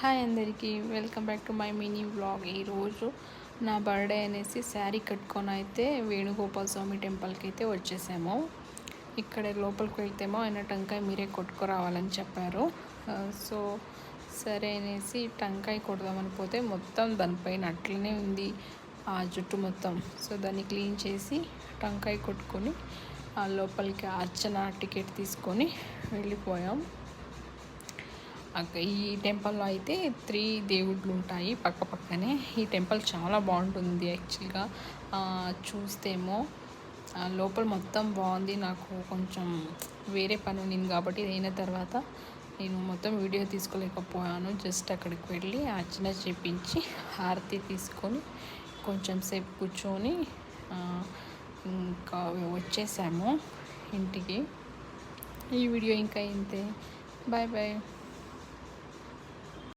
Hi అందరికీ, welcome back to my mini vlog. ఈరోజు నా బర్త్డే అనేసి శారీ కట్టుకొని అయితే వేణుగోపాల స్వామి టెంపుల్కి అయితే వచ్చేసాము. ఇక్కడ లోపలికి వెళ్తేమో ఆయన టెంకాయ మీరే కొట్టుకురావాలని చెప్పారు. సో సరే అనేసి టెంకాయ కొడదామని పోతే మొత్తం దానిపైన అట్లనే ఉంది ఆ జుట్టు మొత్తం. సో దాన్ని క్లీన్ చేసి టెంకాయ కొట్టుకొని లోపలికి అర్చన టికెట్ తీసుకొని వెళ్ళిపోయాం. ఈ టెంపుల్లో అయితే 3 దేవుళ్ళు ఉంటాయి పక్క పక్కనే. ఈ టెంపుల్ చాలా బాగుంటుంది యాక్చువల్గా. చూస్తేమో లోపల మొత్తం బాగుంది. నాకు కొంచెం వేరే పని ఉంది కాబట్టి అయిన తర్వాత నేను మొత్తం వీడియో తీసుకోలేకపోయాను. జస్ట్ అక్కడికి వెళ్ళి అర్చన చేపించి హారతి తీసుకొని కొంచెం సేపు కూర్చొని ఇంకా వచ్చేసాము ఇంటికి. ఈ వీడియో ఇంకా ఇంతే. Bye bye.